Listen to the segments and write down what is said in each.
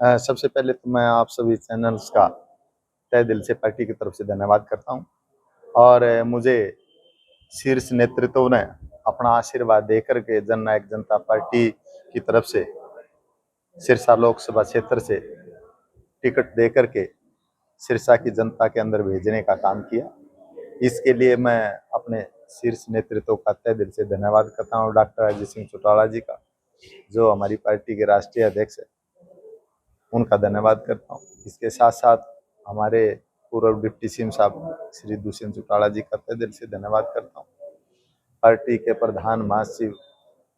सबसे पहले तो मैं आप सभी चैनल्स का तहे दिल से पार्टी की तरफ से धन्यवाद करता हूं और मुझे शीर्ष नेतृत्व ने अपना आशीर्वाद देकर के जननायक जनता पार्टी की तरफ से सिरसा लोकसभा क्षेत्र से टिकट देकर के सिरसा की जनता के अंदर भेजने का काम किया। इसके लिए मैं अपने शीर्ष नेतृत्व का तहे दिल से धन्यवाद करता हूँ। डॉक्टर अजय सिंह चौटाला जी का, जो हमारी पार्टी के राष्ट्रीय अध्यक्ष है, उनका धन्यवाद करता हूँ। इसके साथ साथ हमारे पूर्व डिप्टी सीएम साहब श्री दुष्यंत चौटाला जी का तहे दिल से धन्यवाद करता हूँ। पार्टी के प्रधान महासचिव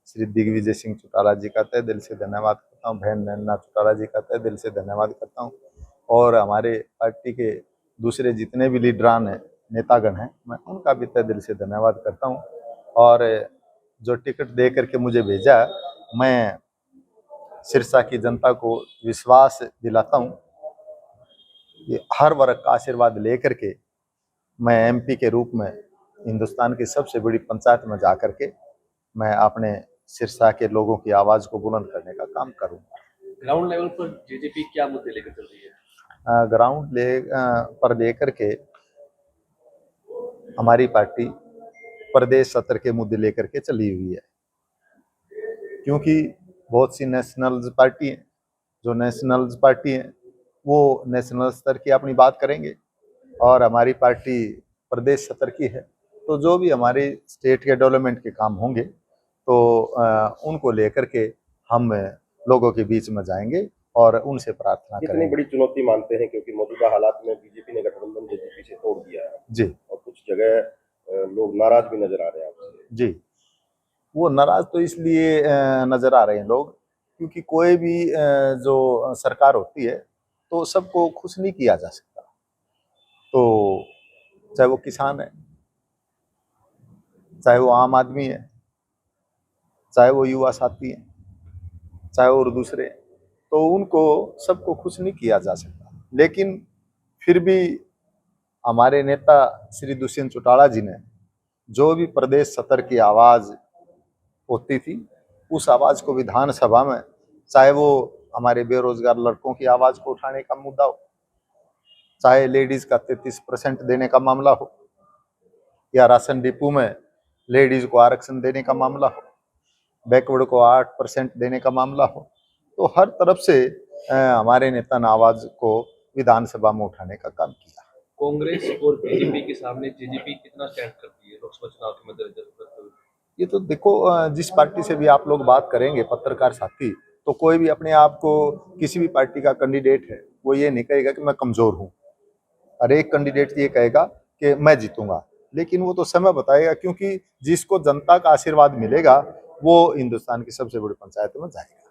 श्री दिग्विजय सिंह चौटाला जी का तहे दिल से धन्यवाद करता हूँ। बहन नैना चौटाला जी का तहे दिल से धन्यवाद करता हूँ। और हमारे पार्टी के दूसरे जितने भी लीडरान हैं, नेतागण हैं, मैं उनका भी तहे दिल से धन्यवाद करता हूँ। और जो टिकट दे करके मुझे भेजा, मैं सिरसा की जनता को विश्वास दिलाता हूँ कि हर वर्ग का आशीर्वाद लेकर के मैं एमपी के रूप में हिंदुस्तान की सबसे बड़ी पंचायत में जाकर के मैं अपने सिरसा के लोगों की आवाज को बुलंद करने का काम करूंगा। ग्राउंड लेवल पर जेजेपी क्या मुद्दे लेकर चल रही है? ग्राउंड पर लेकर के हमारी पार्टी प्रदेश सत्र के मुद्दे लेकर के चली हुई है, क्योंकि बहुत सी नेशनल पार्टी हैं, जो नेशनल पार्टी हैं वो नेशनल स्तर की अपनी बात करेंगे और हमारी पार्टी प्रदेश सत्र की है। तो जो भी हमारे स्टेट के डेवलपमेंट के काम होंगे तो उनको लेकर के हम लोगों के बीच में जाएंगे और उनसे प्रार्थना करेंगे। कितनी बड़ी चुनौती मानते हैं, क्योंकि मौजूदा हालात में बीजेपी ने गठबंधन जेजेपी से तोड़ दिया है जी, और कुछ जगह लोग नाराज भी नजर आ रहे हैं आपसे। जी, वो नाराज तो इसलिए नजर आ रहे हैं लोग, क्योंकि कोई भी जो सरकार होती है तो सबको खुश नहीं किया जा सकता। तो चाहे वो किसान है, चाहे वो आम आदमी है, चाहे वो युवा साथी है, चाहे और दूसरे, तो उनको सबको खुश नहीं किया जा सकता। लेकिन फिर भी हमारे नेता श्री दुष्यंत चौटाला जी ने जो भी प्रदेश सत्र की आवाज होती थी, उस आवाज को विधानसभा में, चाहे वो हमारे बेरोजगार लड़कों की आवाज को उठाने का मुद्दा हो, चाहे लेडीज का 33% देने का मामला हो, या राशन डिपो में लेडीज को आरक्षण देने का मामला हो, बैकवर्ड को 8% देने का मामला हो, तो हर तरफ से हमारे नेता ने आवाज को विधानसभा में उठाने का काम किया। कांग्रेस और बीजेपी के सामने जेजेपी कितना स्टैंड करती है लोकसभा चुनाव के मद्देनजर रखते हुए? ये तो देखो, जिस पार्टी से भी आप लोग बात करेंगे पत्रकार साथी, तो कोई भी अपने आप को किसी भी पार्टी का कैंडिडेट है, वो ये नहीं कहेगा कि मैं कमजोर हूँ। हर एक कैंडिडेट ये कहेगा कि मैं जीतूंगा, लेकिन वो तो समय बताएगा, क्योंकि जिसको जनता का आशीर्वाद मिलेगा वो हिंदुस्तान की सबसे बड़ी पंचायत में जाएगा।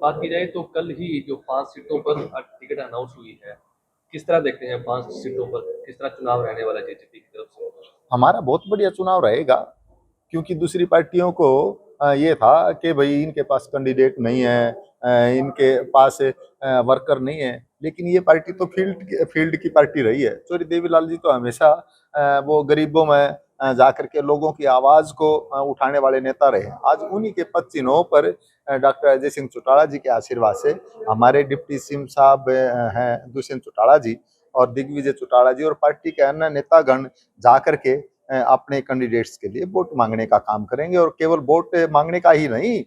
बात की जाए तो कल ही जो 5 सीटों पर टिकट अनाउंस हुई है, किस तरह देखते हैं 5 सीटों पर किस तरह चुनाव रहने वाला जेजेपी की तरफ से? हमारा बहुत बढ़िया चुनाव रहेगा, क्योंकि दूसरी पार्टियों को ये था कि भाई इनके पास कैंडिडेट नहीं है, इनके पास वर्कर नहीं है, लेकिन ये पार्टी तो फील्ड की पार्टी रही है। चौधरी देवीलाल जी तो हमेशा वो गरीबों में जाकर के लोगों की आवाज को उठाने वाले नेता रहे। आज उन्हीं के पद चिन्हों पर डॉक्टर अजय सिंह चौटाला जी के आशीर्वाद से हमारे डिप्टी सीएम साहब हैं दुष्यंत चौटाला जी और दिग्विजय चौटाला जी और पार्टी के अन्य नेतागण जाकर के अपने कैंडिडेट्स के लिए वोट मांगने का काम करेंगे। और केवल वोट मांगने का ही नहीं,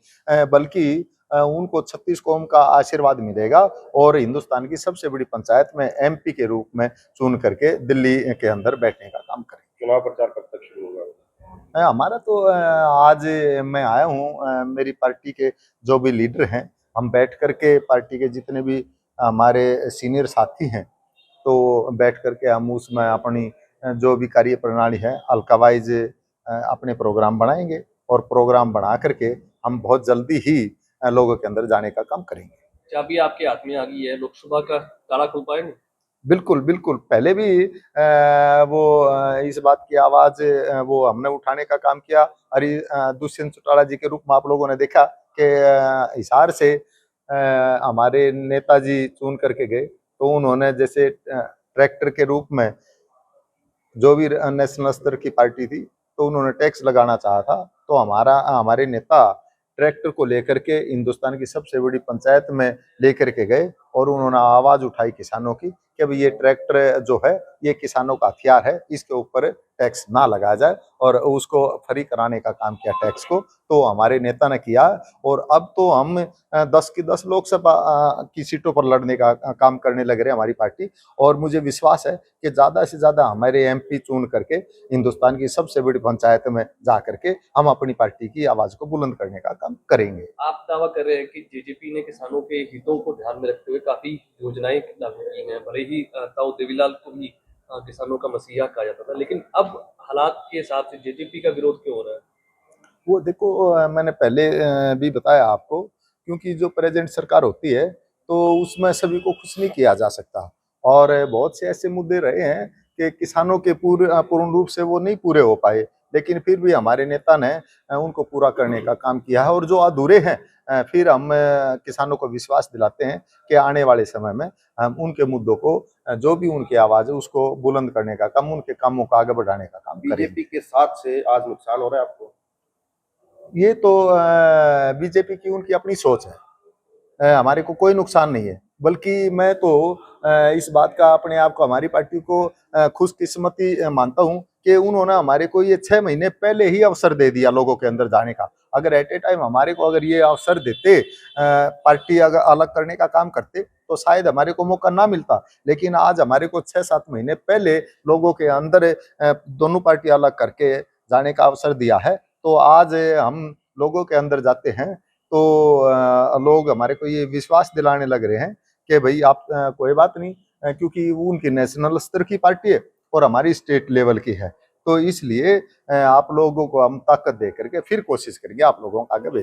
बल्कि उनको 36 कौम का आशीर्वाद मिलेगा और हिंदुस्तान की सबसे बड़ी पंचायत में एमपी के रूप में चुन करके दिल्ली के अंदर बैठने का काम करेंगे। चुनाव प्रचार कब तक शुरू होगा? हमारा तो आज मैं आया हूँ, मेरी पार्टी के जो भी लीडर हैं, हम बैठ करके पार्टी के जितने भी हमारे सीनियर साथी हैं, तो बैठ करके हम उसमें अपनी जो भी कार्य प्रणाली है हल्का-वाइज अपने प्रोग्राम बनाएंगे और प्रोग्राम बना करके हम बहुत जल्दी ही लोगों के अंदर जाने का काम करेंगे। चाबी आपके हाथ में आ गई है, लोकसभा का ताला खुल पाएंगे? बिल्कुल, बिल्कुल। पहले भी इस बात की आवाज़ वो हमने उठाने का काम किया। दुष्यंत चौटाला जी के रूप में आप लोगों ने देखा कि हिसार से हमारे नेताजी चुन करके गए, तो उन्होंने जैसे ट्रैक्टर के रूप में जो भी नेशनल स्तर की पार्टी थी, तो उन्होंने टैक्स लगाना चाहा था, तो हमारे नेता ट्रैक्टर को लेकर के हिंदुस्तान की सबसे बड़ी पंचायत में लेकर के गए और उन्होंने आवाज उठाई किसानों की कि भाई ये ट्रैक्टर जो है ये किसानों का हथियार है, इसके ऊपर टैक्स ना लगाया जाए, और उसको फ्री कराने का काम किया टैक्स को। तो हमारे नेता ने किया, और अब तो हम 10 की 10 लोकसभा की सीटों पर लड़ने का काम करने लग रहे हैं हमारी पार्टी। और मुझे विश्वास है कि ज़्यादा से ज़्यादा हमारे एमपी चुन करके हिंदुस्तान की सबसे बड़ी पंचायत में जा करके हम अपनी पार्टी की आवाज़ को बुलंद करने का काम करेंगे। आप दावा कर रहे हैं कि जेजेपी ने किसानों के हितों को ध्यान में रखते हुए काफी योजनाएं लागू की हैं। भले ही ताऊ देवीलाल को भी किसानों का मसीहा कहा जाता था, लेकिन अब हालात के हिसाब से जेजेपी का विरोध क्यों हो रहा है? वो देखो, मैंने पहले भी बताया आपको, क्योंकि जो प्रेजेंट सरकार होती है तो उसमें सभी को खुश नहीं किया जा सकता, और बहुत से ऐसे मुद्दे रहे हैं कि किसानों के पूर्ण रूप से वो नहीं पूरे हो पाए, लेकिन फिर भी हमारे नेता ने उनको पूरा करने का काम किया है। और जो अधूरे हैं फिर हम किसानों को विश्वास दिलाते हैं कि आने वाले समय में हम उनके मुद्दों को, जो भी उनकी आवाज़ है उसको बुलंद करने का काम, उनके कामों को आगे बढ़ाने का काम करेंगे। बीजेपी के साथ से आज नुकसान हो रहा है आपको? ये तो बीजेपी की उनकी अपनी सोच है, हमारे को कोई नुकसान नहीं है, बल्कि मैं तो इस बात का अपने आप को, हमारी पार्टी को खुशकिस्मती मानता हूँ कि उन्होंने हमारे को ये 6 महीने पहले ही अवसर दे दिया लोगों के अंदर जाने का। अगर एट ए टाइम हमारे को अगर ये अवसर देते, पार्टी अगर अलग करने का काम करते, तो शायद हमारे को मौका ना मिलता। लेकिन आज हमारे को 6-7 महीने पहले लोगों के अंदर दोनों पार्टी अलग करके जाने का अवसर दिया है। तो आज हम लोगों के अंदर जाते हैं तो लोग हमारे को ये विश्वास दिलाने लग रहे हैं कि भाई आप कोई बात नहीं, क्योंकि वो उनकी नेशनल स्तर की पार्टी है और हमारी स्टेट लेवल की है। तो इसलिए आप लोगों को हम ताकत दे करके फिर कोशिश करेंगे आप लोगों को आगे भेजने की।